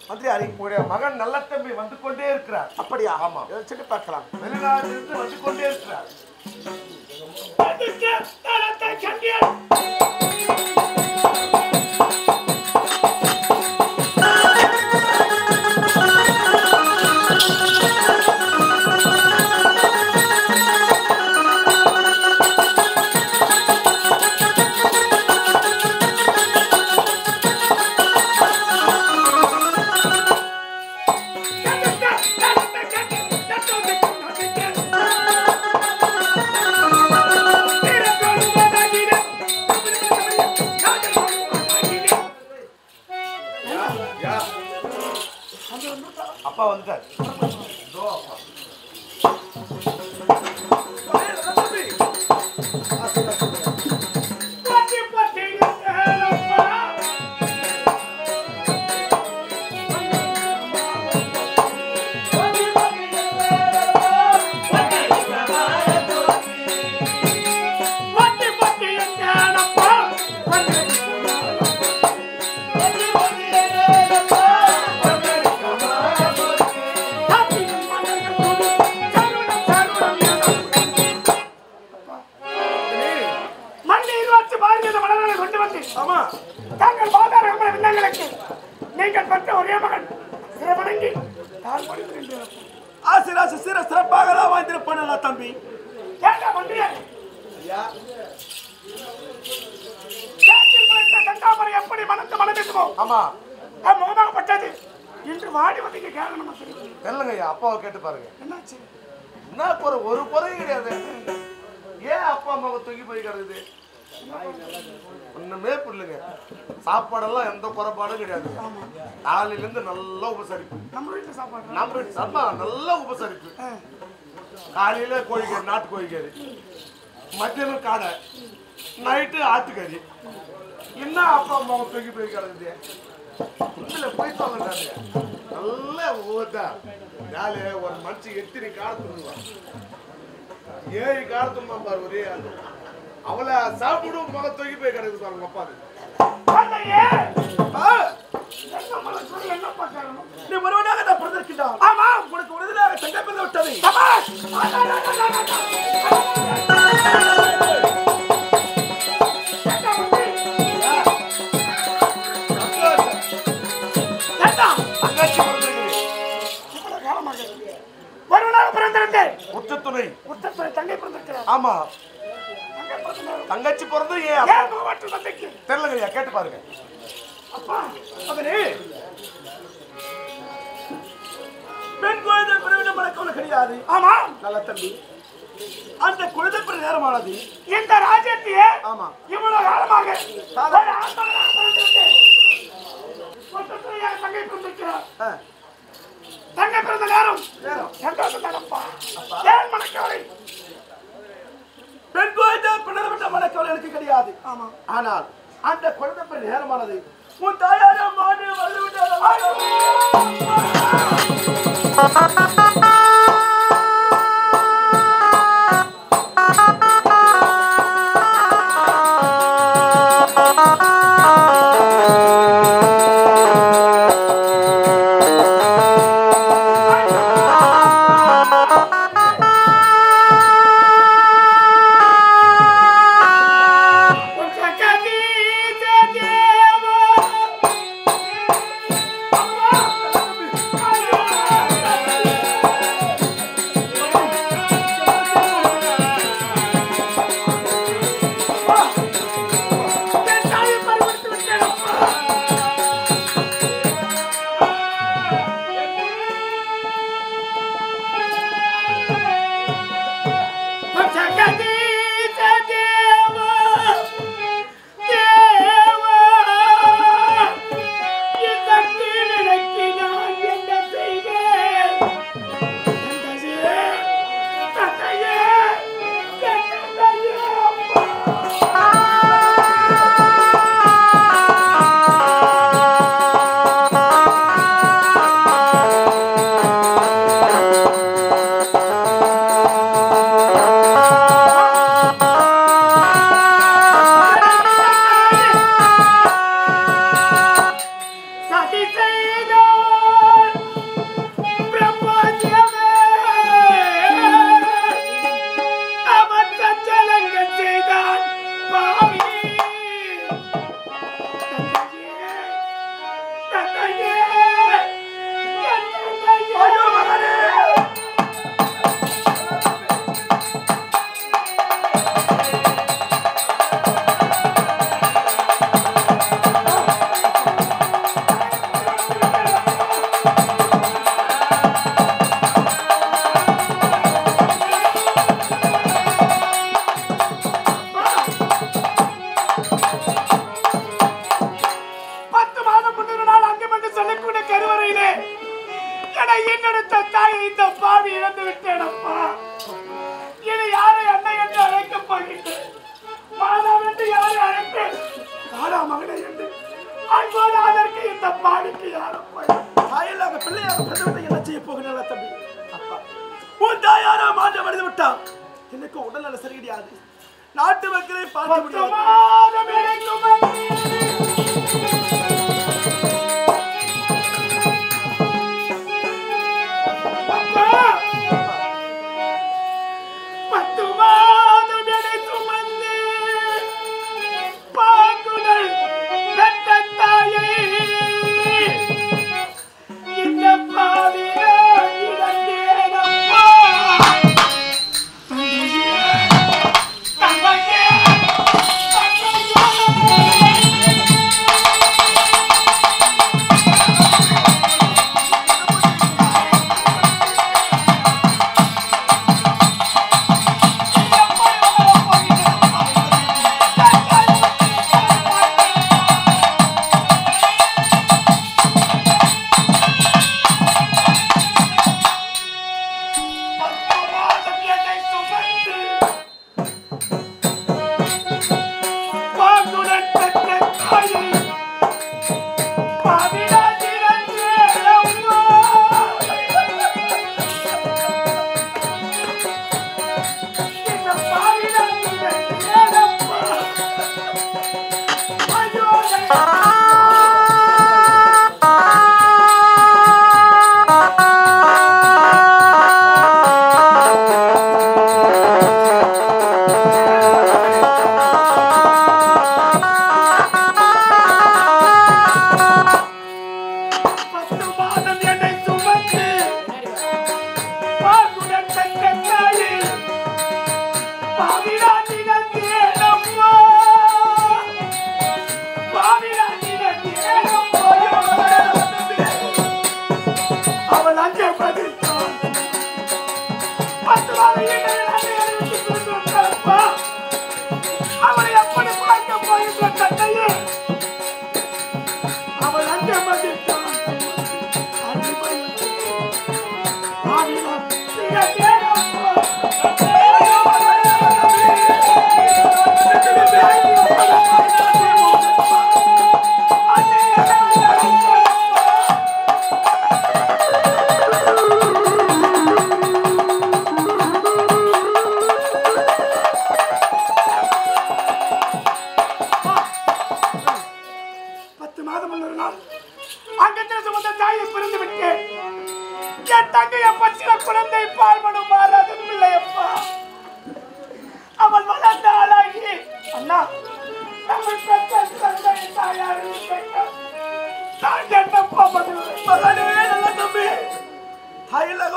மந்திரியாரி உங்களுடைய மகன் நல்ல தம்பி வந்து கொண்டே இருக்கிறார். அப்படியா? ஆமா. சொல்லி பார்க்கலாம். வெளிநாட்டிலிருந்து வந்து கொண்டே இருக்கிறார். அப்பா வந்துட்டார். சிறப்பாக வாழ்ந்திருப்பான தம்பி. எப்படி மனத்தை மனதிற்குமோ ஆமா முகமாகப்பட்டது இன்று வாடி வந்து கேட்கணும். தெரியலங்க ஐயா, அப்பாவை கேட்டு பாருங்க. என்னாச்சு? என்ன ஒரு குறையும் கிடையாது. ஏன் அப்பா அம்மாவை தூக்கி போய் கிடக்குது? ஒண்ணுமே புரியலங்க. சாப்பாடெல்லாம் எந்த குறைபாடும் கிடையாது. காலையில இருந்து நல்லா உபசரிப்பு. நம்ம வீட்டுல சாப்பாடு நம்ம வீட்டு சாப்பா நல்லா உபசரிப்பு. காலையில கோழிக்கறி, நாட்டு கோழிக்கறி, மத்தியானம் காடை, நைட்டு ஆட்டுக்கறி. என்ன அப்பா அம்மாவை தூக்கி போய் கிடக்குது? உண்மையில போய் சொல்லுறாங்க. நல்ல ஊதா வேலைய ஒரு மனுஷன் எத்தனை காலத்துவான், 7 காலத்துமா பாரு ஒரே ஆளு. அவளை சாப்பிடும் மக தூக்கி போய் கிடக்குது பாருங்க அப்பாது. நீ ஒருவனாக நான் பிறந்திருக்கின்றான். ஆமா, உனக்கு உறுதியாக சண்டை பிறந்து விட்டது. உச்சத்துணை தங்கை பிறந்திருக்கிறார். ஆமா, தங்கச்சி பிறந்து ஏன் தெரியலங்க, கேட்டு பாருங்க. பெண் குழந்தை பிறவிட மனக்கவலை கிடையாது. ஆமா நல்ல தம்பி, அந்த குழந்தை பிற நேரமானது இந்த ராஜ்யத்தையே ஆமா இவ்வளவு காலமாக தங்கை பிறந்திருக்கிறார். தங்கை பிறந்த நேரம் சந்தோஷம் தானப்பா. ஏன் மனக்கவலை? பெண் குழந்தை பிறவிட மனக்கவலை எனக்கு கிடையாது. ஆமா, ஆனால் அந்த குழந்தை பிற நேரமானது உன் தாயார மாடு வந்துவிட்டார். Thank you. ஈன்றெடுத்த தாயை இந்த பாவி இழந்து விட்டேன் அப்பா. இனி யாரை அன்னை என்று அழைக்கப் போகின்றேன்? மாதா என்று யாரை அழைப்பேன்? நாடா மகனை என்று அன்போடு அதற்கு இந்த பாவிக்கு யாரப்பா? தாயில்லாத பிள்ளையாக பிறந்தவனை என்ன செய்ய போகிறீங்களா தம்பி? அப்பா, உன் தாயாரா மாற்றம் அடைந்து விட்டான். எனக்கு உடல்நல சரி கிடையாது. நாட்டு மக்களை பார்க்க முடியாது.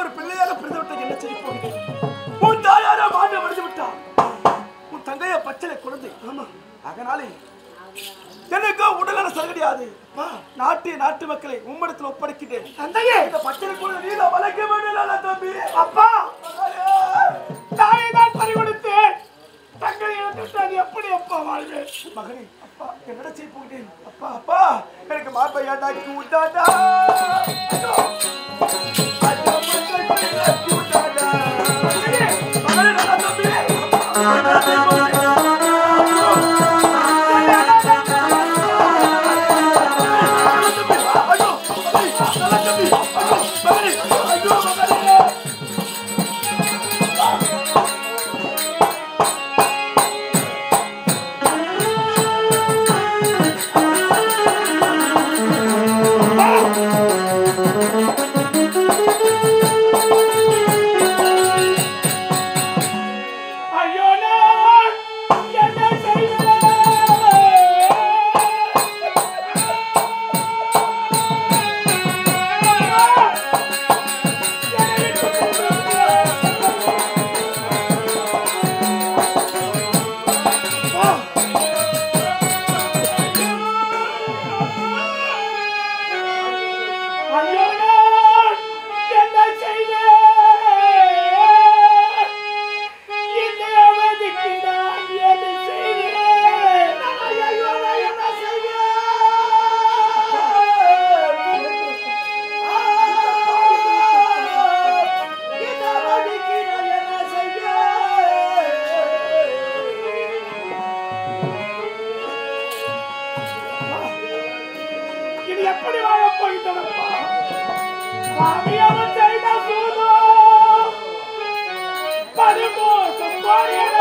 ஒரு பிள்ளையாக பிறந்தவிட்ட என்ன செய்ய போகிறேன்? உன் தாயாரா மாற்றம் அடைந்து விட்டான். உன் தங்கைய பச்சளை குழந்தை. ஆமா, அதனாலே எனக்கு உடல்நல சரி கிடையாது. நாட்டு மக்களை உம்மிடத்தில் ஒப்படைக்கிறேன். தந்தையே, இந்த பச்சளை குழந்தை நீ தான் வளர்க்க வேண்டிய தம்பி. அப்பா, தாயை தான் பறிகொடுத்தேன். தங்களை இழந்துவிட்டாது எப்படி அப்பா வாழ்வேன்? மகனே, அப்பா என்னடா செய்ய போகிறேன்? அப்பா அப்பா எனக்கு மாப்பையாண்டாக்கி விட்டாடா. மகனே நல்லா தம்பி. சாமி அவன் செய்த சூதோ பரிமோசம் போயன